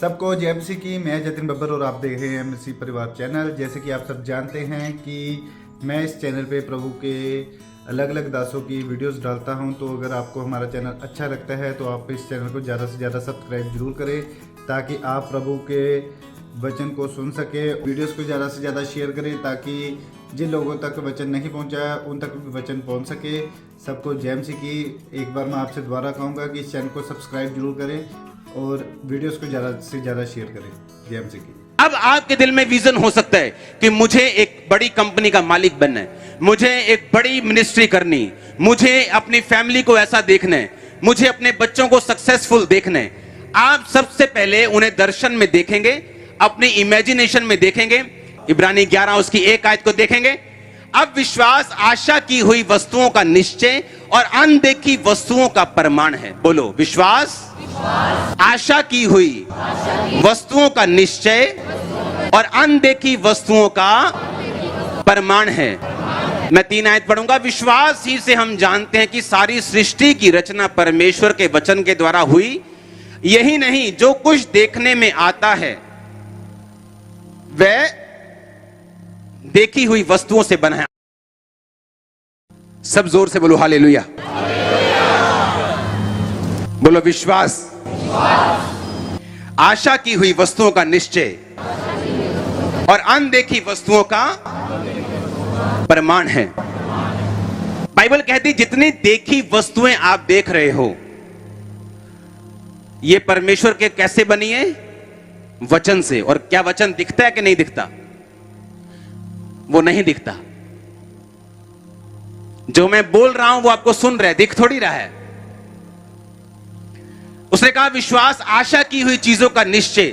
सबको जय मसीह की। मैं जतिन बब्बर और आप देख रहे हैं मसीह परिवार चैनल। जैसे कि आप सब जानते हैं कि मैं इस चैनल पे प्रभु के अलग अलग दासों की वीडियोस डालता हूं, तो अगर आपको हमारा चैनल अच्छा लगता है तो आप इस चैनल को ज़्यादा से ज़्यादा सब्सक्राइब जरूर करें, ताकि आप प्रभु के वचन को सुन सके। वीडियोस को ज़्यादा से ज़्यादा शेयर करें, ताकि जिन लोगों तक वचन नहीं पहुंचा उन तक भी वचन पहुंच सके। सबको जय मसीह की। एक बार मैं आपसे दोबारा कहूँगा कि इस चैनल को सब्सक्राइब जरूर करें और वीडियोस को ज़्यादा से ज़्यादा शेयर करें। जय मसीह की। अब आपके दिल में विजन हो सकता है कि मुझे एक बड़ी कंपनी का मालिक बनना है, मुझे एक बड़ी मिनिस्ट्री करनी, मुझे अपनी फैमिली को ऐसा देखना है, मुझे अपने बच्चों को सक्सेसफुल देखना है। आप सबसे पहले उन्हें दर्शन में देखेंगे, अपनी इमेजिनेशन में देखेंगे। इब्रानी 11 उसकी 1 आयत को देखेंगे। अब विश्वास आशा की हुई वस्तुओं का निश्चय और अनदेखी वस्तुओं का प्रमाण है। बोलो, विश्वास आशा की हुई वस्तुओं का निश्चय और अनदेखी वस्तुओं का प्रमाण है। मैं 3 आयत पढ़ूंगा। विश्वास ही से हम जानते हैं कि सारी सृष्टि की रचना परमेश्वर के वचन के द्वारा हुई। यही नहीं, जो कुछ देखने में आता है वह देखी हुई वस्तुओं से बना है। सब जोर से बोलो हालेलुया। बोलो, विश्वास आशा की हुई वस्तुओं का निश्चय और अनदेखी वस्तुओं का प्रमाण है। बाइबल कहती जितनी देखी वस्तुएं आप देख रहे हो, ये परमेश्वर के कैसे बनी है? वचन से। और क्या वचन दिखता है कि नहीं दिखता? वो नहीं दिखता। जो मैं बोल रहा हूं वो आपको सुन रहा है, दिख थोड़ी रहा है। उसने कहा विश्वास आशा की हुई चीजों का निश्चय।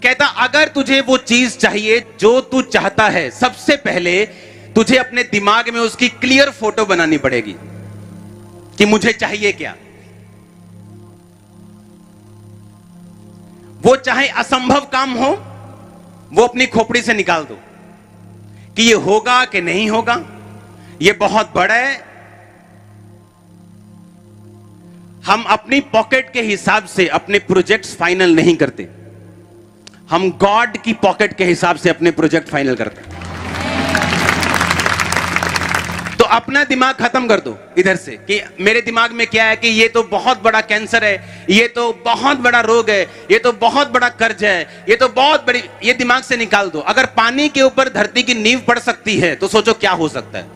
कहता अगर तुझे वो चीज चाहिए जो तू चाहता है, सबसे पहले तुझे अपने दिमाग में उसकी क्लियर फोटो बनानी पड़ेगी कि मुझे चाहिए क्या। वो चाहे असंभव काम हो, वो अपनी खोपड़ी से निकाल दो कि ये होगा कि नहीं होगा, ये बहुत बड़ा है। हम अपनी पॉकेट के हिसाब से अपने प्रोजेक्ट्स फाइनल नहीं करते, हम गॉड की पॉकेट के हिसाब से अपने प्रोजेक्ट फाइनल करते हैं। तो अपना दिमाग खत्म कर दो इधर से कि मेरे दिमाग में क्या है कि ये तो बहुत बड़ा कैंसर है, ये तो बहुत बड़ा रोग है, ये तो बहुत बड़ा कर्ज है, ये तो बहुत बड़ी, ये दिमाग से निकाल दो। अगर पानी के ऊपर धरती की नींव पड़ सकती है तो सोचो क्या हो सकता है।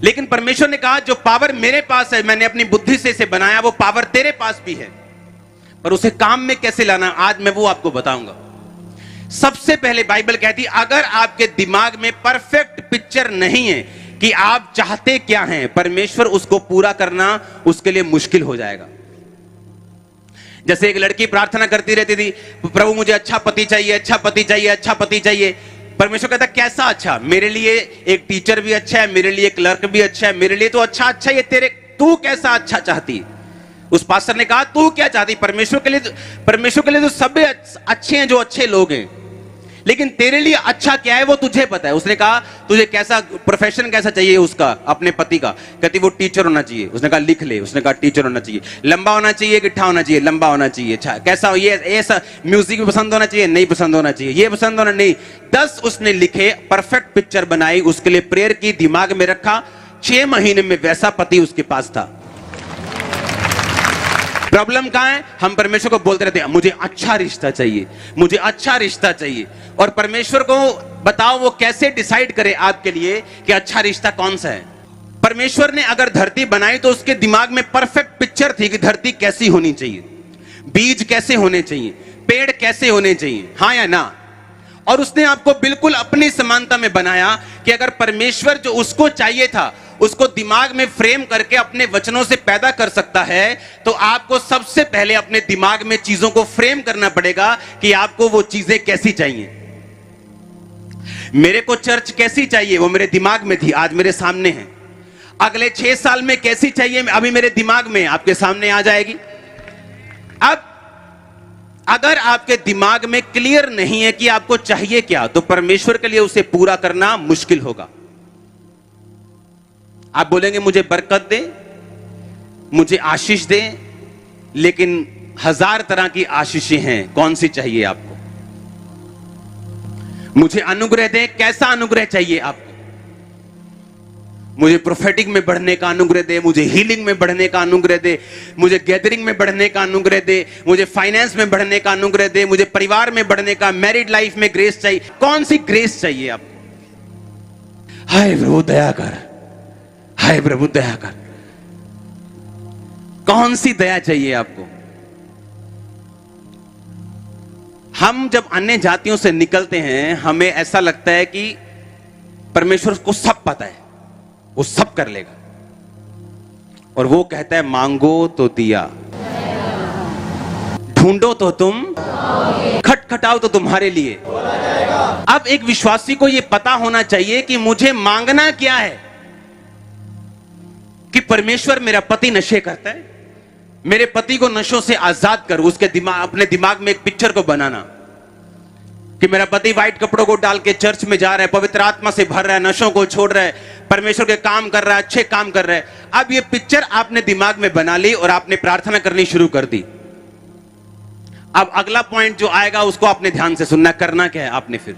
लेकिन परमेश्वर ने कहा जो पावर मेरे पास है, मैंने अपनी बुद्धि से इसे बनाया, वो पावर तेरे पास भी है, पर उसे काम में कैसे लाना, आज मैं वो आपको बताऊंगा। सबसे पहले बाइबल कहती अगर आपके दिमाग में परफेक्ट पिक्चर नहीं है कि आप चाहते क्या हैं, परमेश्वर उसको पूरा करना उसके लिए मुश्किल हो जाएगा। जैसे एक लड़की प्रार्थना करती रहती थी, प्रभु मुझे अच्छा पति चाहिए, अच्छा पति चाहिए, अच्छा पति चाहिए। परमेश्वर कहता कैसा अच्छा? मेरे लिए एक टीचर भी अच्छा है, मेरे लिए क्लर्क भी अच्छा है, मेरे लिए तो अच्छा अच्छा, ये तेरे, तू कैसा अच्छा चाहती? उस पास्टर ने कहा तू क्या चाहती? परमेश्वर के लिए तो सब अच्छे हैं जो अच्छे लोग हैं, लेकिन तेरे लिए अच्छा क्या है वो तुझे पता है। उसने कहा तुझे कैसा प्रोफेशन कैसा चाहिए उसका, अपने पति का? कहती वो टीचर होना चाहिए। उसने कहा लिख ले। उसने कहा टीचर होना चाहिए। लंबा होना चाहिए, गिट्ठा होना चाहिए, लंबा होना चाहिए। अच्छा कैसा? ये ऐसा म्यूजिक भी पसंद होना चाहिए, नहीं पसंद होना चाहिए, ये पसंद होना नहीं। 10 उसने लिखे, परफेक्ट पिक्चर बनाई, उसके लिए प्रेयर की, दिमाग में रखा। 6 महीने में वैसा पति उसके पास था। प्रॉब्लम कहां है? हम परमेश्वर को बोलते रहते हैं मुझे अच्छा रिश्ता चाहिए, मुझे अच्छा रिश्ता चाहिए। और परमेश्वर को बताओ वो कैसे डिसाइड करे आपके लिए कि अच्छा रिश्ता कौन सा है। परमेश्वर ने अगर धरती बनाई तो उसके दिमाग में परफेक्ट पिक्चर थी कि धरती कैसी होनी चाहिए, बीज कैसे होने चाहिए, पेड़ कैसे होने चाहिए, हाँ या ना। और उसने आपको बिल्कुल अपनी समानता में बनाया कि अगर परमेश्वर जो उसको चाहिए था उसको दिमाग में फ्रेम करके अपने वचनों से पैदा कर सकता है, तो आपको सबसे पहले अपने दिमाग में चीजों को फ्रेम करना पड़ेगा कि आपको वो चीजें कैसी चाहिए। मेरे को चर्च कैसी चाहिए वो मेरे दिमाग में थी, आज मेरे सामने है। अगले 6 साल में कैसी चाहिए अभी मेरे दिमाग में, आपके सामने आ जाएगी। अब अगर आपके दिमाग में क्लियर नहीं है कि आपको चाहिए क्या, तो परमेश्वर के लिए उसे पूरा करना मुश्किल होगा। आप बोलेंगे मुझे बरकत दे, मुझे आशीष दे, लेकिन 1000 तरह की आशीषें हैं, कौन सी चाहिए आपको? मुझे अनुग्रह दे, कैसा अनुग्रह चाहिए आपको? मुझे प्रोफेटिक में बढ़ने का अनुग्रह दे, मुझे हीलिंग में बढ़ने का अनुग्रह दे, मुझे गैदरिंग में बढ़ने का अनुग्रह दे, मुझे फाइनेंस में बढ़ने का अनुग्रह दे, मुझे परिवार में बढ़ने का, मैरिड लाइफ में ग्रेस चाहिए। कौन सी ग्रेस चाहिए आपको? हाय प्रभु दया कर, हाय प्रभु दया कर। कौन सी दया चाहिए आपको? हम जब अन्य जातियों से निकलते हैं, हमें ऐसा लगता है कि परमेश्वर को सब पता है, वो सब कर लेगा, और वो कहता है मांगो तो दिया, ढूंढो तो तुम, खटखटाओ तो तुम्हारे लिए। अब एक विश्वासी को यह पता होना चाहिए कि मुझे मांगना क्या है। कि परमेश्वर, मेरा पति नशे करता है, मेरे पति को नशों से आजाद कर। उसके दिमाग, अपने दिमाग में एक पिक्चर को बनाना कि मेरा पति व्हाइट कपड़ों को डाल के चर्च में जा रहा है, पवित्र आत्मा से भर रहा है, नशों को छोड़ रहा है, परमेश्वर के काम कर रहा है, अच्छे काम कर रहा है। अब ये पिक्चर आपने दिमाग में बना ली और आपने प्रार्थना करनी शुरू कर दी। अब अगला पॉइंट जो आएगा उसको आपने ध्यान से सुनना। करना क्या है आपने फिर?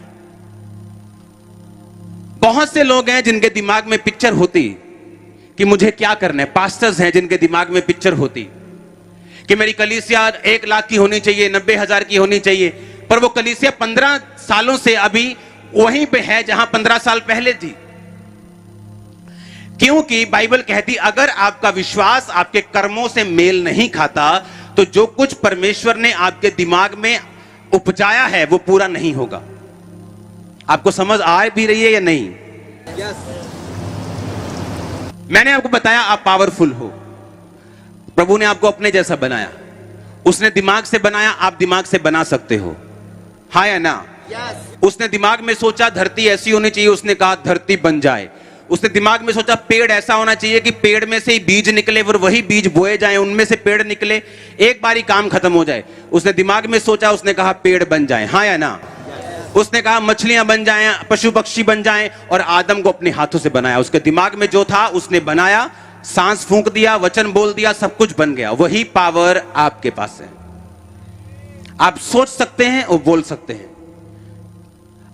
बहुत से लोग हैं जिनके दिमाग में पिक्चर होती कि मुझे क्या करना है। पास्टर्स हैं जिनके दिमाग में पिक्चर होती कि मेरी कलीसिया 1 लाख की होनी चाहिए, 90,000 की होनी चाहिए, पर वो कलीसिया 15 सालों से अभी वहीं पे है जहां 15 साल पहले थी। क्योंकि बाइबल कहती अगर आपका विश्वास आपके कर्मों से मेल नहीं खाता तो जो कुछ परमेश्वर ने आपके दिमाग में उपजाया है वो पूरा नहीं होगा। आपको समझ आ भी रही है या नहीं? मैंने आपको बताया आप पावरफुल हो। प्रभु ने आपको अपने जैसा बनाया, उसने दिमाग से बनाया, आप दिमाग से बना सकते हो, हाँ या ना? उसने दिमाग में सोचा धरती ऐसी होनी चाहिए, उसने कहा धरती बन जाए। उसने दिमाग में सोचा पेड़ ऐसा होना चाहिए कि पेड़ में से ही बीज निकले और वही बीज बोए जाएं, उनमें से पेड़ निकले, एक बार ही काम खत्म हो जाए। उसने दिमाग में सोचा, उसने कहा पेड़ बन जाए, हाँ या ना? उसने कहा मछलियां बन जाएं, पशु पक्षी बन जाएं, और आदम को अपने हाथों से बनाया। उसके दिमाग में जो था उसने बनाया, सांस फूंक दिया, वचन बोल दिया, सब कुछ बन गया। वही पावर आपके पास है। आप सोच सकते हैं और बोल सकते हैं।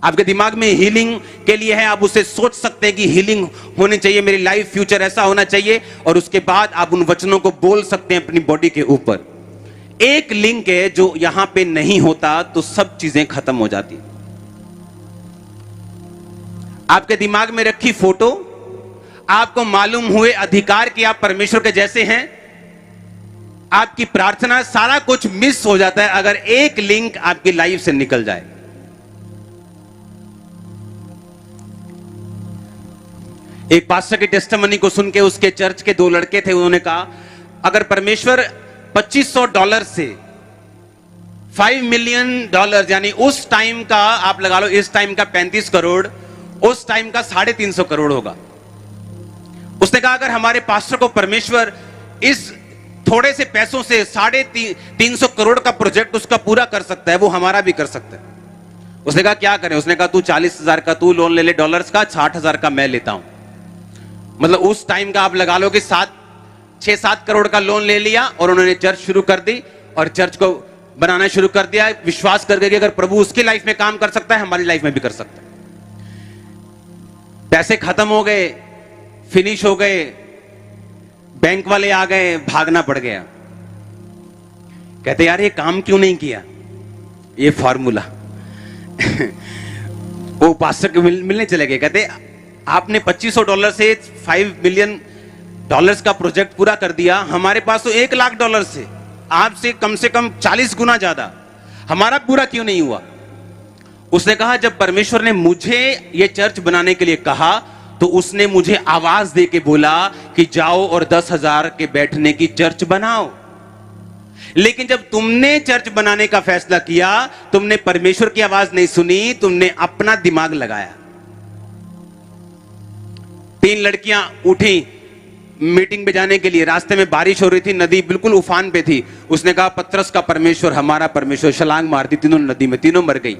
आपके दिमाग में हीलिंग के लिए है, आप उसे सोच सकते हैं कि हीलिंग होनी चाहिए, मेरी लाइफ फ्यूचर ऐसा होना चाहिए, और उसके बाद आप उन वचनों को बोल सकते हैं अपनी बॉडी के ऊपर। एक लिंक है जो यहां पे नहीं होता तो सब चीजें खत्म हो जाती। आपके दिमाग में रखी फोटो, आपको मालूम हुए अधिकार कि आप परमेश्वर के जैसे हैं, आपकी प्रार्थना, सारा कुछ मिस हो जाता है अगर एक लिंक आपकी लाइफ से निकल जाए। एक पास्टर की टेस्टिमनी को सुन के उसके चर्च के 2 लड़के थे, उन्होंने कहा अगर परमेश्वर $2500 से $5 मिलियन, यानी उस टाइम का आप लगा लो, इस टाइम का 35 करोड़, उस टाइम का 350 करोड़ होगा। उसने कहा अगर हमारे पास्टर को परमेश्वर इस थोड़े से पैसों से 350 करोड़ का प्रोजेक्ट उसका पूरा कर सकता है, वो हमारा भी कर सकता है। उसने कहा क्या करें? उसने कहा तू 40,000 का तू लोन ले ले डॉलर्स का, 60,000 का मैं लेता हूं। मतलब उस टाइम का आप लगा लो कि 6-7 करोड़ का लोन ले लिया, और उन्होंने चर्च शुरू कर दी और चर्च को बनाना शुरू कर दिया, विश्वास करके कि अगर प्रभु उसकी लाइफ में काम कर सकता है, हमारी लाइफ में भी कर सकता है। पैसे खत्म हो गए, फिनिश हो गए, बैंक वाले आ गए, भागना पड़ गया। कहते यार ये काम क्यों नहीं किया, ये फॉर्मूला वो पास्टर को मिलने चले गए। कहते आपने $2500 से $5 मिलियन का प्रोजेक्ट पूरा कर दिया, हमारे पास तो $1 लाख से आपसे कम से कम 40 गुना ज्यादा, हमारा पूरा क्यों नहीं हुआ? उसने कहा जब परमेश्वर ने मुझे यह चर्च बनाने के लिए कहा तो उसने मुझे आवाज दे के बोला कि जाओ और 10,000 के बैठने की चर्च बनाओ। लेकिन जब तुमने चर्च बनाने का फैसला किया, तुमने परमेश्वर की आवाज नहीं सुनी, तुमने अपना दिमाग लगाया। 3 लड़कियां उठी मीटिंग पे जाने के लिए, रास्ते में बारिश हो रही थी, नदी बिल्कुल उफान पे थी। उसने कहा पतरस का परमेश्वर, हमारा परमेश्वर, छलांग मार दी, तीनों नदी में, तीनों मर गई।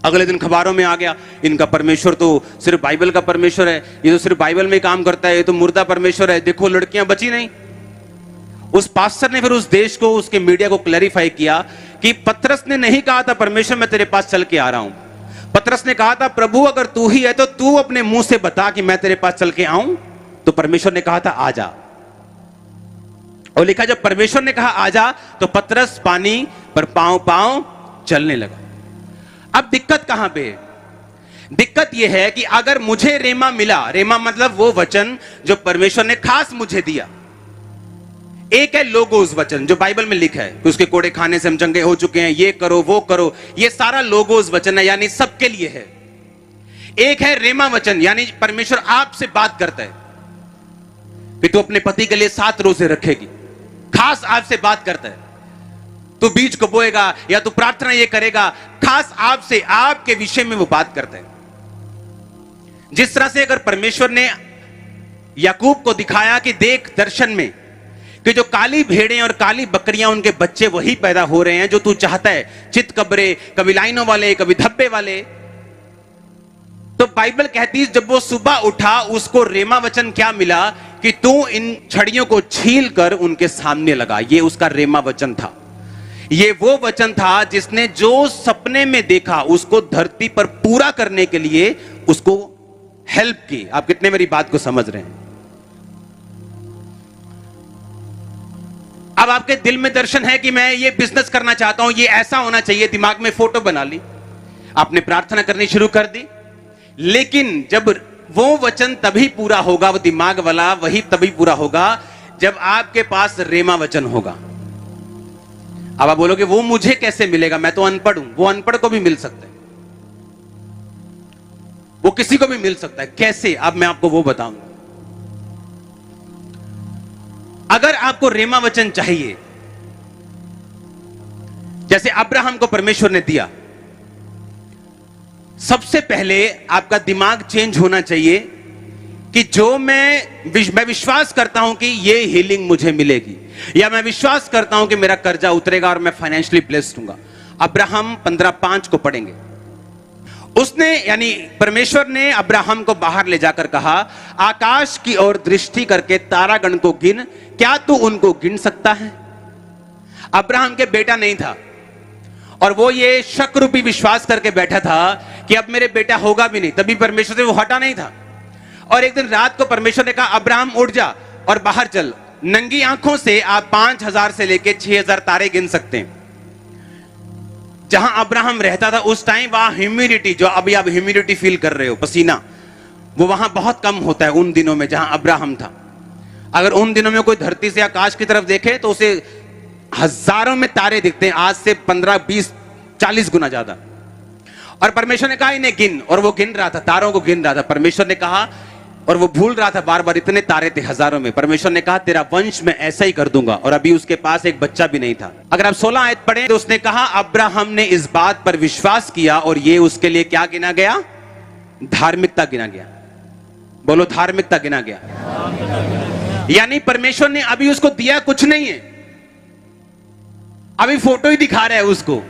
अगले दिन खबरों में आ गया इनका परमेश्वर तो सिर्फ बाइबल का परमेश्वर है, ये तो सिर्फ बाइबल में काम करता है, ये तो मुर्दा परमेश्वर है, देखो लड़कियां बची नहीं। उस पास्टर ने फिर उस देश को, उसके मीडिया को क्लैरिफाई किया कि पतरस ने नहीं कहा था परमेश्वर मैं तेरे पास चल के आ रहा हूं। पतरस ने कहा था प्रभु अगर तू ही है तो तू अपने मुंह से बता कि मैं तेरे पास चल के आऊं। तो परमेश्वर ने कहा था आ जा। और लिखा जब परमेश्वर ने कहा आ जा तो पतरस पानी पर पांव पांव चलने लगा। अब दिक्कत कहां पे है? दिक्कत यह है कि अगर मुझे रेमा मिला, रेमा मतलब वो वचन जो परमेश्वर ने खास मुझे दिया। एक है लोगोस वचन जो बाइबल में लिखा है कि उसके कोड़े खाने से हम चंगे हो चुके हैं, ये करो वो करो, ये सारा लोगोस वचन है, यानी सबके लिए है। एक है रेमा वचन, यानी परमेश्वर आपसे बात करता है कि तू अपने पति के लिए 7 रोजे रखेगी, खास आपसे बात करता है। तू बीज को बोएगा या तू प्रार्थना ये करेगा, खास आपसे, आपके विषय में वो बात करता है। जिस तरह से अगर परमेश्वर ने याकूब को दिखाया कि देख दर्शन में कि जो काली भेड़ें और काली बकरियां उनके बच्चे वही पैदा हो रहे हैं जो तू चाहता है, चित कब्रे, कभी लाइनों वाले कभी धब्बे वाले। तो बाइबल कहती है जब वो सुबह उठा उसको रेमा वचन क्या मिला कि तू इन छड़ियों को छील कर उनके सामने लगा। ये उसका रेमा वचन था। ये वो वचन था जिसने जो सपने में देखा उसको धरती पर पूरा करने के लिए उसको हेल्प की। आप कितने मेरी बात को समझ रहे हैं? अब आपके दिल में दर्शन है कि मैं ये बिजनेस करना चाहता हूं, ये ऐसा होना चाहिए, दिमाग में फोटो बना ली, आपने प्रार्थना करनी शुरू कर दी। लेकिन जब वो वचन तभी पूरा होगा, वो दिमाग वाला वही तभी पूरा होगा जब आपके पास रेमा वचन होगा। अब आप बोलोगे वो मुझे कैसे मिलेगा, मैं तो अनपढ़ हूं। वो अनपढ़ को भी मिल सकता है, वो किसी को भी मिल सकता है। कैसे? अब मैं आपको वो बताऊंगा। अगर आपको रेमा वचन चाहिए जैसे अब्राहम को परमेश्वर ने दिया, सबसे पहले आपका दिमाग चेंज होना चाहिए कि जो मैं विश्वास करता हूं कि ये हीलिंग मुझे मिलेगी, या मैं विश्वास करता हूं कि मेरा कर्जा उतरेगा और मैं फाइनेंशियली ब्लेस्ड हूंगा। अब्राहम 15:5 को पढ़ेंगे। उसने यानी परमेश्वर ने अब्राहम को बाहर ले जाकर कहा आकाश की ओर दृष्टि करके तारागण को गिन, क्या तू उनको गिन सकता है? अब्राहम के बेटा नहीं था और वो ये शक रूपी विश्वास करके बैठा था कि अब मेरे बेटा होगा भी नहीं, तभी परमेश्वर से वो हटा नहीं था। और एक दिन रात को परमेश्वर ने कहा अब्राहम उठ जा और बाहर चल, नंगी आंखों से आप 5000 से लेके 6000 तारे गिन सकते हैं। जहां अब्राहम रहता था उस टाइम वहां ह्यूमिडिटी, जो अभी आप ह्यूमिडिटी फील कर रहे हो, पसीना, वो वहां बहुत कम होता है उन दिनों में जहां अब्राहम था। अगर उन दिनों में कोई धरती से आकाश की तरफ देखे तो उसे हजारों में तारे दिखते हैं, आज से 15, 20, 40 गुना ज्यादा। और परमेश्वर ने कहा इन्हें गिन, और वो गिन रहा था, तारों को गिन रहा था। परमेश्वर ने कहा, और वो भूल रहा था बार बार, इतने तारे थे हजारों में। परमेश्वर ने कहा तेरा वंश मैं ऐसा ही कर दूंगा। और अभी उसके पास एक बच्चा भी नहीं था। अगर आप 16 आयत पढ़ें तो उसने कहा अब्राहम ने इस बात पर विश्वास किया और ये उसके लिए क्या गिना गया? धार्मिकता गिना गया। बोलो धार्मिकता गिना गया। यानी परमेश्वर ने अभी उसको दिया कुछ नहीं है, अभी फोटो ही दिखा रहा है उसको।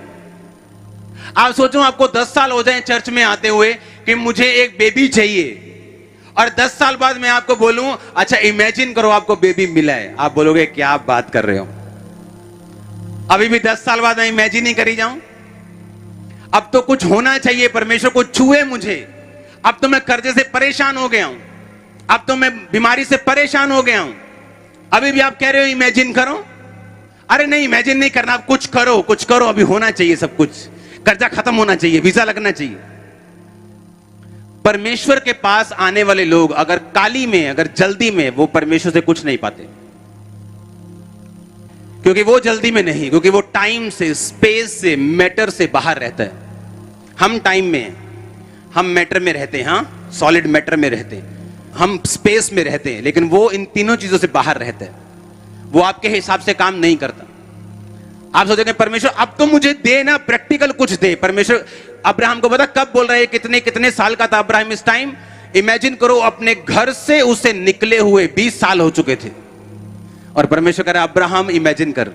आप सोचो आपको 10 साल हो जाए चर्च में आते हुए कि मुझे एक बेबी चाहिए, और 10 साल बाद मैं आपको बोलूं अच्छा इमेजिन करो आपको बेबी मिला है, आप बोलोगे क्या आप बात कर रहे हो? अभी भी 10 साल बाद मैं इमेजिन ही करी जाऊं? अब तो कुछ होना चाहिए, परमेश्वर को छुए मुझे। अब तो मैं कर्जे से परेशान हो गया हूं, अब तो मैं बीमारी से परेशान हो गया हूं, अभी भी आप कह रहे हो इमेजिन करो? अरे नहीं, इमेजिन नहीं करना, आप कुछ करो, कुछ करो, अभी होना चाहिए सब कुछ, कर्जा खत्म होना चाहिए, वीजा लगना चाहिए। परमेश्वर के पास आने वाले लोग अगर काली में, अगर जल्दी में, वो परमेश्वर से कुछ नहीं पाते, क्योंकि वो जल्दी में नहीं, क्योंकि वो टाइम से, स्पेस से, मैटर से बाहर रहता है। हम टाइम में हैं, हम मैटर में रहते हैं, हाँ सॉलिड मैटर में रहते हैं, हम स्पेस में रहते हैं, लेकिन वो इन तीनों चीजों से बाहर रहता है। वो आपके हिसाब से काम नहीं करता। आप सोचेंगे परमेश्वर अब तो मुझे दे ना, प्रैक्टिकल कुछ दे। परमेश्वर अब्राहम को पता कब बोल रहे हैं, कितने कितने साल का था अब्राहम इस टाइम? इमेजिन करो अपने घर से उसे निकले हुए 20 साल हो चुके थे, और परमेश्वर कह रहा अब्राहम इमेजिन कर।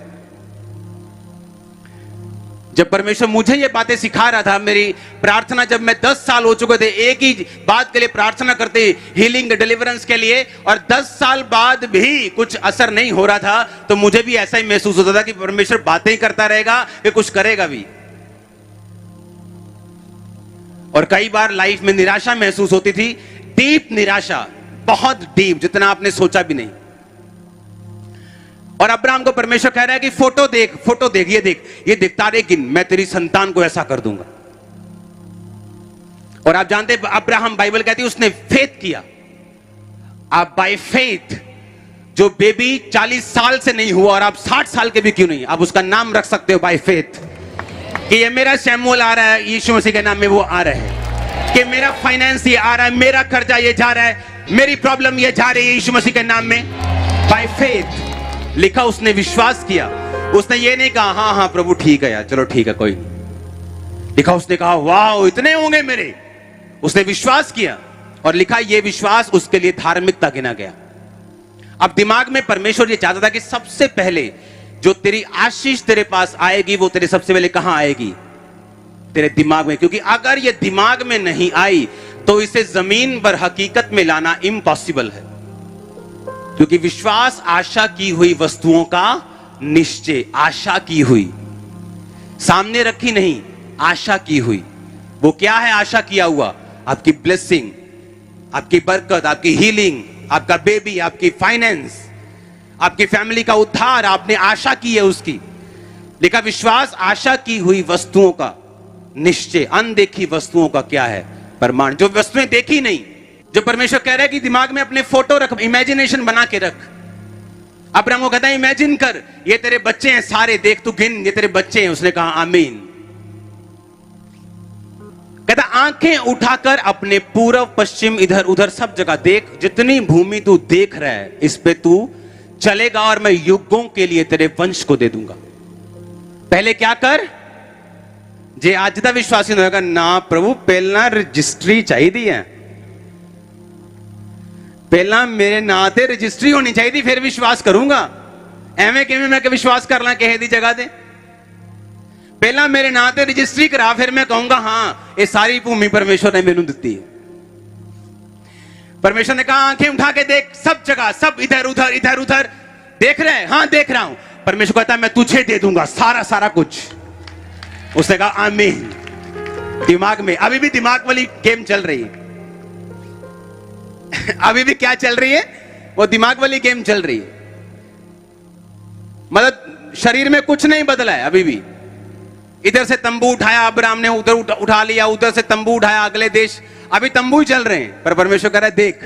जब परमेश्वर मुझे ये बातें सिखा रहा था, मेरी प्रार्थना जब मैं 10 साल हो चुके थे एक ही बात के लिए प्रार्थना करते, हीलिंग डिलीवरेंस के लिए, और 10 साल बाद भी कुछ असर नहीं हो रहा था, तो मुझे भी ऐसा ही महसूस होता था कि परमेश्वर बातें ही करता रहेगा कि कुछ करेगा भी। और कई बार लाइफ में निराशा महसूस होती थी, डीप निराशा, बहुत डीप, जितना आपने सोचा भी नहीं। और अब्राहम को परमेश्वर कह रहा है कि फोटो देख, ये देख तारे गिन, मैं तेरी संतान को ऐसा कर दूंगा। और आप जानते हैं अब्राहम, बाइबल कहती है उसने फेथ किया। आप बाय फेथ, जो बेबी 40 साल से नहीं हुआ और आप 60 साल के भी क्यों नहीं, आप उसका नाम रख सकते हो बाय फेथ, कि ये मेरा शैमुएल आ रहा है, यीशु मसीह के नाम में वो आ रहा है, कि मेरा फाइनेंस ये आ रहा है, मेरा कर्जा ये जा रहा है, मेरी प्रॉब्लम ये जा रही है यीशु मसीह के नाम में। बाय फेथ लिखा, उसने विश्वास किया। उसने ये नहीं कहा हाँ हाँ प्रभु ठीक है यार, चलो ठीक है कोई नहीं। लिखा उसने कहा वाह इतने होंगे मेरे। उसने विश्वास किया और लिखा ये विश्वास उसके लिए धार्मिकता गिना गया। अब दिमाग में परमेश्वर ये चाहता था कि सबसे पहले जो तेरी आशीष तेरे पास आएगी वो तेरे सबसे पहले कहां आएगी, तेरे दिमाग में। क्योंकि अगर ये दिमाग में नहीं आई तो इसे जमीन पर हकीकत में लाना इम्पॉसिबल है। क्योंकि विश्वास आशा की हुई वस्तुओं का निश्चय, आशा की हुई, सामने रखी नहीं, आशा की हुई। वो क्या है आशा किया हुआ? आपकी ब्लेसिंग, आपकी बरकत, आपकी हीलिंग, आपका बेबी, आपकी फाइनेंस, आपकी फैमिली का उद्धार, आपने आशा की है उसकी। लिखा विश्वास आशा की हुई वस्तुओं का निश्चय, अनदेखी वस्तुओं का क्या है? प्रमाण। जो वस्तुएं देखी नहीं, जो परमेश्वर कह रहा है कि दिमाग में अपने फोटो रख, इमेजिनेशन बना के रख। अब्राहम को कहता है इमेजिन कर, ये तेरे बच्चे हैं सारे, देख तू गिन, ये तेरे बच्चे हैं। उसने कहा आमीन। कहता आंखें उठाकर अपने पूर्व पश्चिम इधर उधर सब जगह देख, जितनी भूमि तू देख रहा है इस पे तू चलेगा और मैं युगों के लिए तेरे वंश को दे दूंगा। पहले क्या कर? जे आज का विश्वासी होगा ना प्रभु, पहला रजिस्ट्री चाहिए है, पहला मेरे नां ते रजिस्ट्री होनी चाहिए, फिर विश्वास करूंगा। एवं किवें मैं विश्वास कर ला किसी दी जगह ते? पहला मेरे नां ते रजिस्ट्री करा, फिर मैं कहूंगा हाँ ये सारी भूमि परमेश्वर ने मैनू दी है। परमेश्वर ने कहा आंखें उठा के देख, सब जगह, सब इधर उधर देख रहे हैं? हाँ देख रहा हूं। परमेश्वर कहता है मैं तुझे दे दूंगा सारा कुछ। उसने कहा आमीन। दिमाग में अभी भी दिमाग वाली गेम चल रही है। अभी भी क्या चल रही है? वो दिमाग वाली गेम चल रही है। मतलब शरीर में कुछ नहीं बदला है अभी भी। इधर से तंबू उठाया अब्राहम ने, उधर उठा लिया, उधर से तंबू उठाया, अगले देश, अभी तंबू ही चल रहे हैं। पर परमेश्वर कह रहा है देख,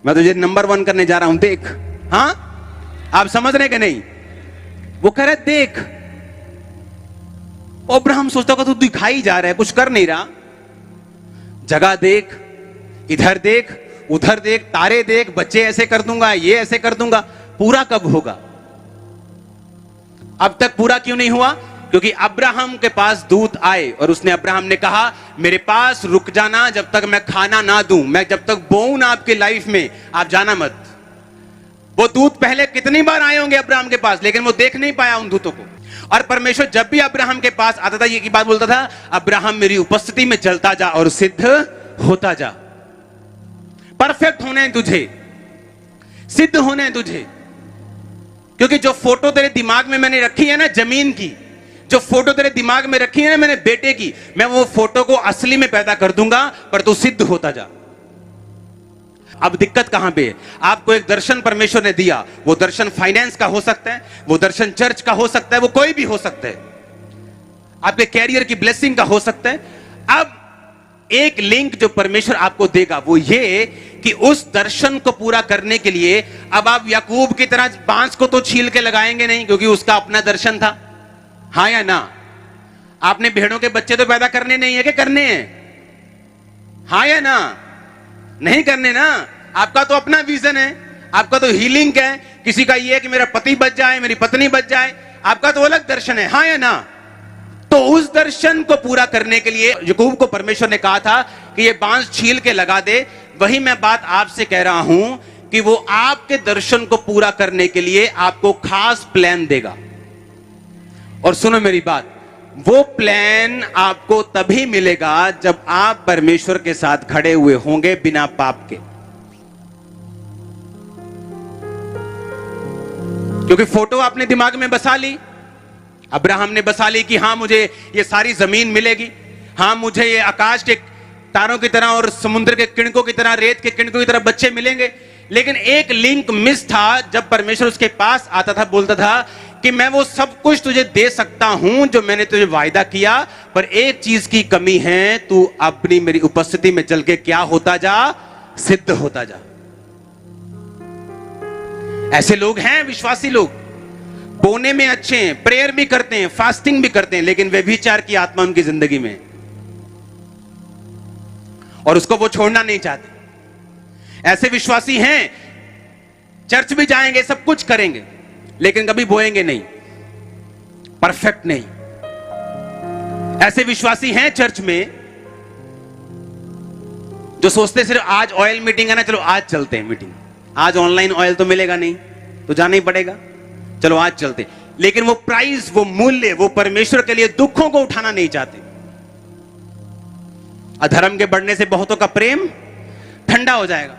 मैं तुझे नंबर 1 करने जा रहा हूं, देख। हाँ आप समझ रहे कि नहीं? वो कह रहा है देख। अब्राहम सोचता होगा तू दिखाई जा रहा है, कुछ कर नहीं रहा। जगह देख, इधर देख, उधर देख, तारे देख, बच्चे ऐसे कर दूंगा, ये ऐसे कर दूंगा। पूरा कब होगा? अब तक पूरा क्यों नहीं हुआ? क्योंकि अब्राहम के पास दूत आए और उसने, अब्राहम ने कहा मेरे पास रुक जाना जब तक मैं खाना ना दूं, मैं जब तक बोऊं ना आपके लाइफ में, आप जाना मत। वो दूत पहले कितनी बार आए होंगे अब्राहम के पास, लेकिन वो देख नहीं पाया उन दूतों को। और परमेश्वर जब भी अब्राहम के पास आता था ये की बात बोलता था, अब्राहम मेरी उपस्थिति में चलता जा और सिद्ध होता जा। परफेक्ट होने हैं तुझे, सिद्ध होने हैं तुझे। क्योंकि जो फोटो तेरे दिमाग में मैंने रखी है ना जमीन की, जो फोटो तेरे दिमाग में रखी है ना मैंने बेटे की, मैं वो फोटो को असली में पैदा कर दूंगा, पर तू सिद्ध होता जा। अब दिक्कत कहां पे है? आपको एक दर्शन परमेश्वर ने दिया, वो दर्शन फाइनेंस का हो सकता है, वो दर्शन चर्च का हो सकता है, वो कोई भी हो सकता है, आपके कैरियर की ब्लेसिंग का हो सकता है। अब एक लिंक जो परमेश्वर आपको देगा वो ये कि उस दर्शन को पूरा करने के लिए अब आप याकूब की तरह बांस को तो छील के लगाएंगे नहीं, क्योंकि उसका अपना दर्शन था। हाँ या ना? आपने भेड़ों के बच्चे तो पैदा करने नहीं है कि करने हैं? हाँ या ना? नहीं करने ना। आपका तो अपना विजन है, आपका तो हीलिंग है, किसी का ये है कि मेरा पति बच जाए, मेरी पत्नी बच जाए, आपका तो अलग दर्शन है। हाँ या ना? तो उस दर्शन को पूरा करने के लिए याकूब को परमेश्वर ने कहा था कि ये बांस छील के लगा दे। वही मैं बात आपसे कह रहा हूं कि वो आपके दर्शन को पूरा करने के लिए आपको खास प्लान देगा। और सुनो मेरी बात, वो प्लान आपको तभी मिलेगा जब आप परमेश्वर के साथ खड़े हुए होंगे बिना पाप के। क्योंकि फोटो आपने दिमाग में बसा ली, अब्राहम ने बसा ली कि हां मुझे ये सारी जमीन मिलेगी, हां मुझे ये आकाश के तारों की तरह और समुद्र के किणकों की तरह, रेत के किणकों की तरह बच्चे मिलेंगे। लेकिन एक लिंक मिस था। जब परमेश्वर उसके पास आता था, बोलता था कि मैं वो सब कुछ तुझे दे सकता हूं जो मैंने तुझे वायदा किया, पर एक चीज की कमी है, तू अपनी मेरी उपस्थिति में चल के क्या होता जा, सिद्ध होता जा। ऐसे लोग हैं, विश्वासी लोग, बोने में अच्छे हैं, प्रेयर भी करते हैं, फास्टिंग भी करते हैं, लेकिन व्यभिचार की आत्मा उनकी जिंदगी में और उसको वो छोड़ना नहीं चाहते। ऐसे विश्वासी हैं, चर्च भी जाएंगे, सब कुछ करेंगे, लेकिन कभी बोएंगे नहीं, परफेक्ट नहीं। ऐसे विश्वासी हैं चर्च में जो सोचते सिर्फ आज ऑयल मीटिंग है ना, चलो आज चलते हैं मीटिंग, आज ऑनलाइन ऑयल तो मिलेगा नहीं तो जाना ही पड़ेगा, चलो आज चलते हैं। लेकिन वो प्राइस, वो मूल्य, वो परमेश्वर के लिए दुखों को उठाना नहीं चाहते। अधर्म के बढ़ने से बहुतों का प्रेम ठंडा हो जाएगा।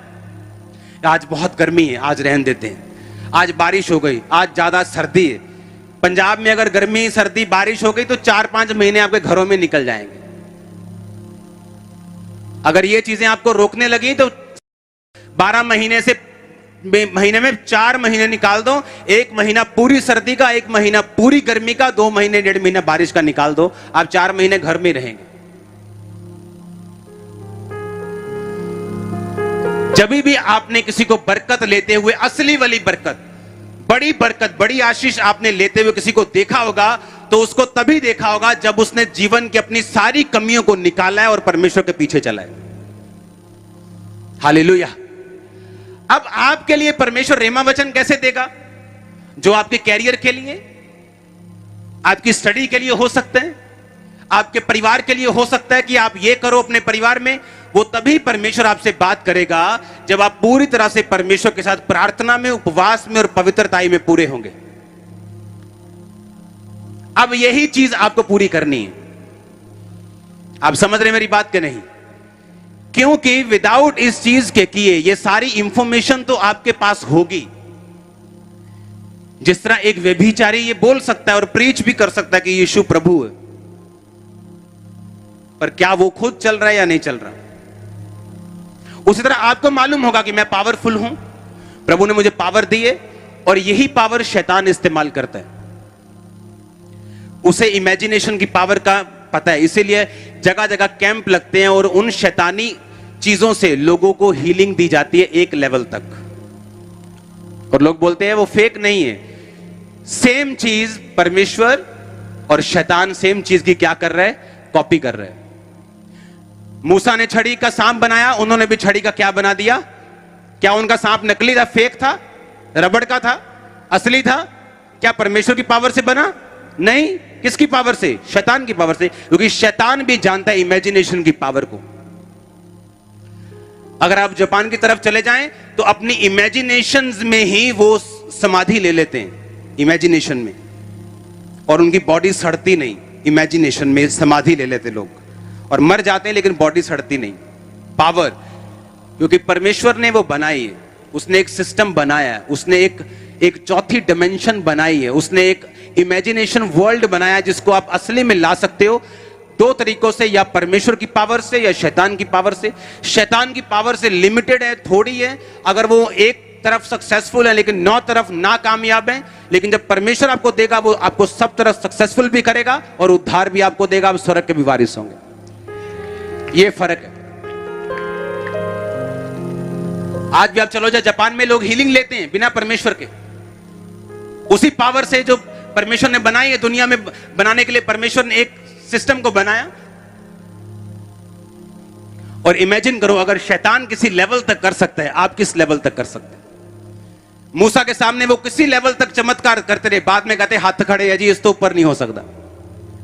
आज बहुत गर्मी है, आज रहने देते हैं, आज बारिश हो गई, आज ज्यादा सर्दी है। पंजाब में अगर गर्मी, सर्दी, बारिश हो गई तो 4-5 महीने आपके घरों में निकल जाएंगे। अगर ये चीजें आपको रोकने लगी तो 12 महीने से महीने में 4 महीने निकाल दो, 1 महीना पूरी सर्दी का, 1 महीना पूरी गर्मी का, 2 महीने 1.5 महीना बारिश का निकाल दो, आप 4 महीने घर में रहेंगे। जब भी आपने किसी को बरकत लेते हुए, असली वाली बरकत, बड़ी आशीष आपने लेते हुए किसी को देखा होगा, तो उसको तभी देखा होगा जब उसने जीवन की अपनी सारी कमियों को निकाला है और परमेश्वर के पीछे चला है। हालेलुया। अब आपके लिए परमेश्वर रेमा वचन कैसे देगा? जो आपके कैरियर के लिए, आपकी स्टडी के लिए हो सकते हैं, आपके परिवार के लिए हो सकता है कि आप ये करो अपने परिवार में। वो तभी परमेश्वर आपसे बात करेगा जब आप पूरी तरह से परमेश्वर के साथ प्रार्थना में, उपवास में और पवित्रताई में पूरे होंगे। अब यही चीज आपको पूरी करनी है। आप समझ रहे मेरी बात के नहीं? क्योंकि विदाउट इस चीज के किए ये सारी इंफॉर्मेशन तो आपके पास होगी। जिस तरह एक व्यभिचारी ये बोल सकता है और प्रीच भी कर सकता है कि यीशु प्रभु है, पर क्या वो खुद चल रहा है या नहीं चल रहा? उसी तरह आपको मालूम होगा कि मैं पावरफुल हूं, प्रभु ने मुझे पावर दी है, और यही पावर शैतान इस्तेमाल करता है। उसे इमेजिनेशन की पावर का पता है, इसीलिए जगह जगह कैंप लगते हैं और उन शैतानी चीजों से लोगों को हीलिंग दी जाती है एक लेवल तक, और लोग बोलते हैं वो फेक नहीं है। सेम चीज परमेश्वर और शैतान सेम चीज की क्या कर रहा है? कॉपी कर रहे हैं। मूसा ने छड़ी का सांप बनाया, उन्होंने भी छड़ी का क्या बना दिया? क्या उनका सांप नकली था, फेक था, रबड़ का था, असली था? क्या परमेश्वर की पावर से बना? नहीं। किसकी पावर से? शैतान की पावर से। क्योंकि शैतान भी जानता है इमेजिनेशन की पावर को। अगर आप जापान की तरफ चले जाएं तो अपनी इमेजिनेशंस में ही वो समाधि ले लेते हैं, इमेजिनेशन में, और उनकी बॉडी सड़ती नहीं। इमेजिनेशन में समाधि ले लेते लोग और मर जाते हैं, लेकिन बॉडी सड़ती नहीं। पावर, क्योंकि परमेश्वर ने वो बनाई है, उसने एक सिस्टम बनाया है, उसने एक चौथी डिमेंशन बनाई है, उसने एक इमेजिनेशन वर्ल्ड बनाया जिसको आप असली में ला सकते हो 2 तरीकों से, या परमेश्वर की पावर से या शैतान की पावर से। शैतान की पावर से लिमिटेड है, थोड़ी है, अगर वो एक तरफ सक्सेसफुल है लेकिन 9 तरफ नाकामयाब है। लेकिन जब परमेश्वर आपको देगा, वो आपको सब तरफ सक्सेसफुल भी करेगा और उद्धार भी आपको देगा, आप स्वर्ग के भी वारिस होंगे। ये फर्क है। आज भी आप चलो जापान में लोग हीलिंग लेते हैं बिना परमेश्वर के, उसी पावर से जो परमेश्वर ने बनाई है। दुनिया में बनाने के लिए परमेश्वर ने एक सिस्टम को बनाया, और इमेजिन करो अगर शैतान किसी लेवल तक कर सकता है, आप किस लेवल तक कर सकते हैं? मूसा के सामने वो किसी लेवल तक चमत्कार करते रहे, बाद में कहते हाथ खड़े है जी, इस तो ऊपर नहीं हो सकता,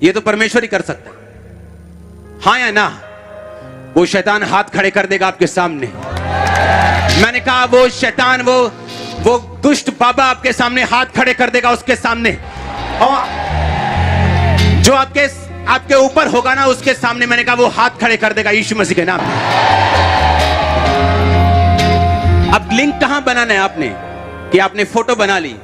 ये तो परमेश्वर ही कर सकता है। हाँ या ना? वो शैतान हाथ खड़े कर देगा आपके सामने। मैंने कहा वो शैतान, वो दुष्ट बाबा आपके सामने हाथ खड़े कर देगा, उसके सामने। और जो आपके आपके ऊपर होगा ना, उसके सामने मैंने कहा वो हाथ खड़े कर देगा यीशु मसीह के नाम में। अब लिंक कहां बनाना है आपने, कि आपने फोटो बना ली,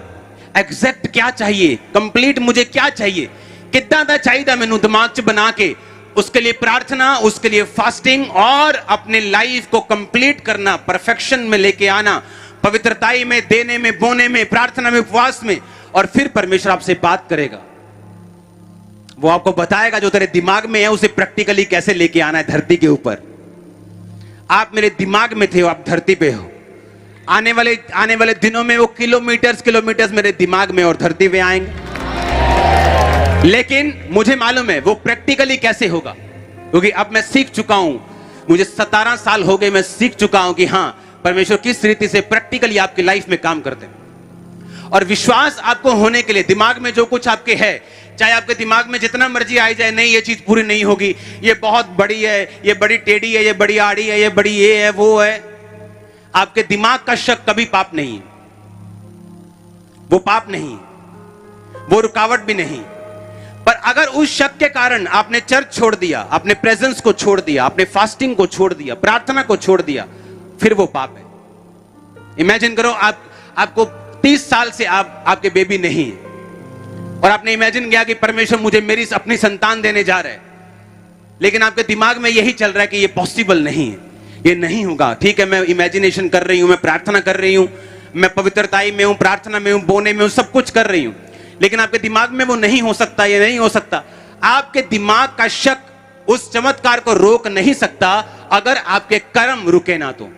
एग्जैक्ट क्या चाहिए, कंप्लीट मुझे क्या चाहिए, कितना दा चाहिए मैनू दिमाग च बना के, उसके लिए प्रार्थना, उसके लिए फास्टिंग और अपने लाइफ को कंप्लीट करना, परफेक्शन में लेके आना, पवित्रताई में, देने में, बोने में, प्रार्थना में, उपवास में, और फिर परमेश्वर आपसे बात करेगा। वो आपको बताएगा जो तेरे दिमाग में है उसे प्रैक्टिकली कैसे लेके आना है धरती के ऊपर। आप मेरे दिमाग में थे, आप धरती पे हो। आने वाले दिनों में वो किलोमीटर्स मेरे दिमाग में और धरती पे आएंगे, लेकिन मुझे मालूम है वो प्रैक्टिकली कैसे होगा, क्योंकि अब मैं सीख चुका हूं। मुझे 17 साल हो गए, मैं सीख चुका हूं कि हां परमेश्वर किस रीति से प्रैक्टिकली आपकी लाइफ में काम करते हैं। और विश्वास आपको होने के लिए दिमाग में जो कुछ आपके है, चाहे आपके दिमाग में जितना मर्जी आई जाए, नहीं ये चीज पूरी नहीं होगी, ये बहुत बड़ी है, ये बड़ी टेढ़ी है, ये बड़ी आड़ी है, ये बड़ी ये है, वो है, आपके दिमाग का शक कभी पाप नहीं है। वो पाप नहीं, वो रुकावट भी नहीं। पर अगर उस शक के कारण आपने चर्च छोड़ दिया, आपने प्रेजेंस को छोड़ दिया, आपने फास्टिंग को छोड़ दिया, प्रार्थना को छोड़ दिया, फिर वो पाप है। इमेजिन करो आपको 30 साल से आपके बेबी नहीं है, और आपने इमेजिन किया कि परमेश्वर मुझे मेरी अपनी संतान देने जा रहा है, लेकिन आपके दिमाग में यही चल रहा है कि ये पॉसिबल नहीं है, ये नहीं होगा। ठीक है, मैं इमेजिनेशन कर रही हूं, मैं प्रार्थना कर रही हूं, मैं पवित्रताई में हूं, प्रार्थना में हूं, बोने में हूं, सब कुछ कर रही हूं, लेकिन आपके दिमाग में वो नहीं हो सकता, ये नहीं हो सकता। आपके दिमाग का शक उस चमत्कार को रोक नहीं सकता अगर आपके कर्म रुके ना तो।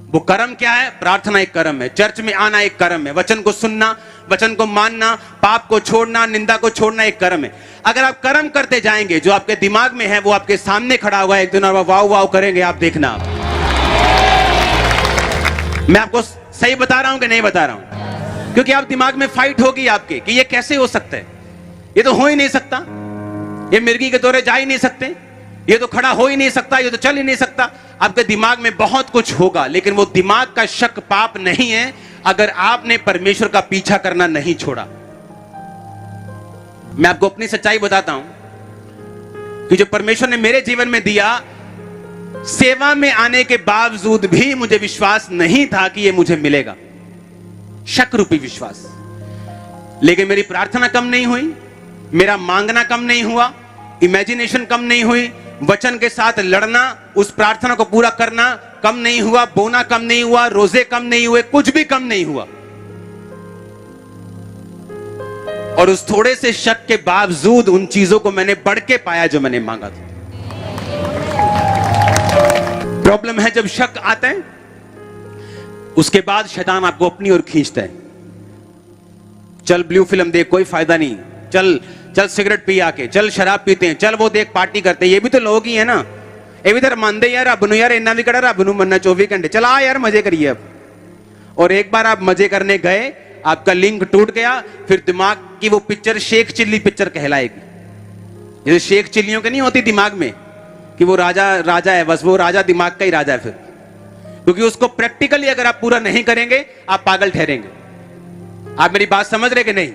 वो कर्म क्या है? प्रार्थना एक कर्म है, चर्च में आना एक कर्म है, वचन को सुनना, वचन को मानना, पाप को छोड़ना, निंदा को छोड़ना एक कर्म है। अगर आप कर्म करते जाएंगे, जो आपके दिमाग में है वो आपके सामने खड़ा हुआ है, एक दिन आप वाव वाव करेंगे, आप देखना। मैं आपको सही बता रहा हूं कि नहीं बता रहा हूं? क्योंकि आप दिमाग में फाइट होगी आपके कि ये कैसे हो सकता है, ये तो हो ही नहीं सकता, ये मिर्गी के दौरे जा ही नहीं सकते, ये तो खड़ा हो ही नहीं सकता, ये तो चल ही नहीं सकता। आपके दिमाग में बहुत कुछ होगा, लेकिन वो दिमाग का शक पाप नहीं है अगर आपने परमेश्वर का पीछा करना नहीं छोड़ा। मैं आपको अपनी सच्चाई बताता हूं कि जो परमेश्वर ने मेरे जीवन में दिया, सेवा में आने के बावजूद भी मुझे विश्वास नहीं था कि ये मुझे मिलेगा, शक रूपी विश्वास। लेकिन मेरी प्रार्थना कम नहीं हुई, मेरा मांगना कम नहीं हुआ, इमेजिनेशन कम नहीं हुई, वचन के साथ लड़ना, उस प्रार्थना को पूरा करना कम नहीं हुआ, बोना कम नहीं हुआ, रोजे कम नहीं हुए, कुछ भी कम नहीं हुआ। और उस थोड़े से शक के बावजूद उन चीजों को मैंने बढ़ के पाया जो मैंने मांगा था। प्रॉब्लम है जब शक आता है, उसके बाद शैतान आपको अपनी ओर खींचता है। चल ब्लू फिल्म देख, कोई फायदा नहीं, चल चल सिगरेट पी आके, चल शराब पीते हैं, चल वो देख पार्टी करते हैं, ये भी तो लोग ही है ना, ये भी तो मानते यार रब नूं, यार इन्ना भी कड़ा रब नूं मनना 24 घंटे, चल आ यार मजे करिए अब। और एक बार आप मजे करने गए, आपका लिंक टूट गया, फिर दिमाग की वो पिक्चर शेख चिल्ली पिक्चर कहलाएगी। जैसे शेख चिल्लियों की नहीं होती दिमाग में कि वो राजा है, बस वो राजा दिमाग का ही राजा है फिर, क्योंकि उसको प्रैक्टिकली अगर आप पूरा नहीं करेंगे आप पागल ठहरेंगे। आप मेरी बात समझ रहे कि नहीं?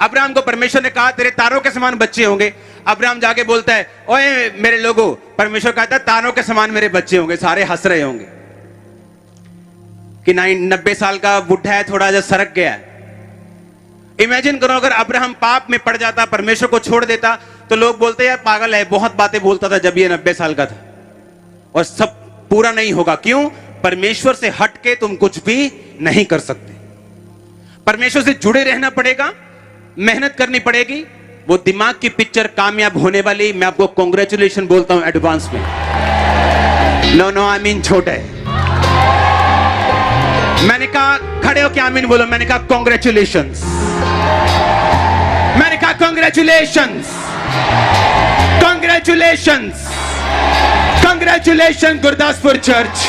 अब्राहम को परमेश्वर ने कहा तेरे तारों के समान बच्चे होंगे। अब्राहम जाके बोलता है, ओए मेरे लोगों, परमेश्वर कहता है तारों के समान मेरे बच्चे होंगे। सारे हंस रहे होंगे कि 90 साल का बुढ़ा है, थोड़ा जा सरक गया है। इमेजिन करो अगर अब्राहम पाप में पड़ जाता, परमेश्वर को छोड़ देता, तो लोग बोलते यार पागल है, बहुत बातें बोलता था जब ये 90 साल का था। और सब पूरा नहीं होगा। क्यों? परमेश्वर से हट के तुम कुछ भी नहीं कर सकते। परमेश्वर से जुड़े रहना पड़ेगा, मेहनत करनी पड़ेगी, वो दिमाग की पिक्चर कामयाब होने वाली। मैं आपको कांग्रेचुलेशन बोलता हूं एडवांस में। नो आई मीन छोटे। मैंने कहा खड़े हो क्या आमीन बोलो, मैंने कहा कांग्रेचुलेशंस, मैंने कहा congratulations, congratulations, congratulation Gurdaspur church,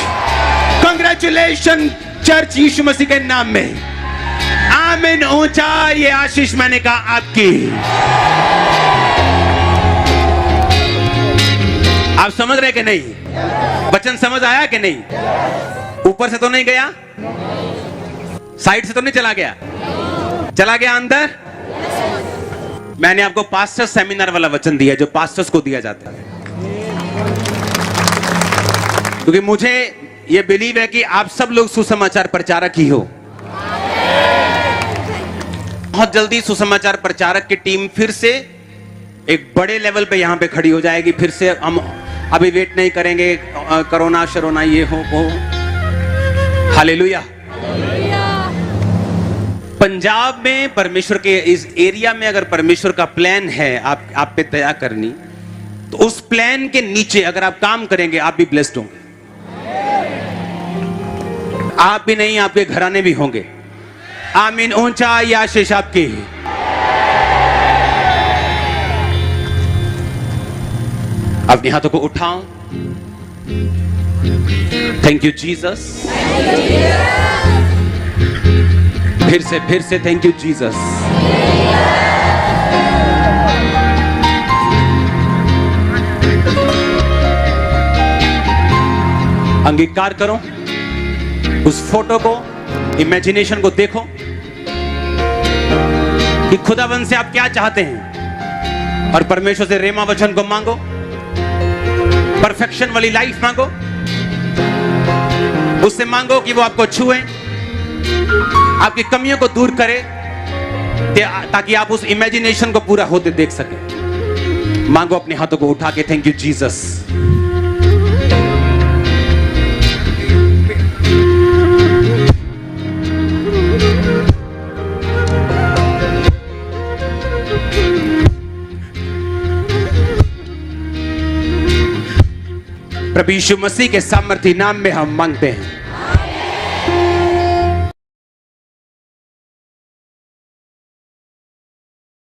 congratulation church यीशु मसीह के नाम में। आमीन ऊंचा, ये आशीष मैंने कहा आपकी। आप समझ रहे कि नहीं? वचन समझ आया कि नहीं? ऊपर से तो नहीं गया, साइड से तो नहीं चला गया, चला गया अंदर। मैंने आपको पास्टर सेमिनार वाला वचन दिया जो पास्टर्स को दिया जाता है, क्योंकि मुझे यह बिलीव है कि आप सब लोग सुसमाचार प्रचारक ही हो। बहुत जल्दी सुसमाचार प्रचारक की टीम फिर से एक बड़े लेवल पे यहां पे खड़ी हो जाएगी। फिर से हम अभी वेट नहीं करेंगे कोरोना शरोना ये हो वो। हालेलुया। पंजाब में परमेश्वर के इस एरिया में अगर परमेश्वर का प्लान है आप पे तय करनी, तो उस प्लान के नीचे अगर आप काम करेंगे आप भी ब्लेस्ड होंगे। आप भी नहीं, आपके घराने भी होंगे। आमीन। ऊंचा आशीष आपकी। अपने हाथों को उठाओ। Thank you Jesus. फिर से थैंक यू जीसस। अंगीकार करो उस फोटो को, इमेजिनेशन को देखो कि खुदावन से आप क्या चाहते हैं, और परमेश्वर से रेमा वचन को मांगो। परफेक्शन वाली लाइफ मांगो, उससे मांगो कि वो आपको छुए, आपकी कमियों को दूर करे, ताकि आप उस इमेजिनेशन को पूरा होते देख सके। मांगो अपने हाथों को उठा के, थैंक यू जीसस। प्रभु यीशु मसीह के सामर्थी नाम में हम मांगते हैं।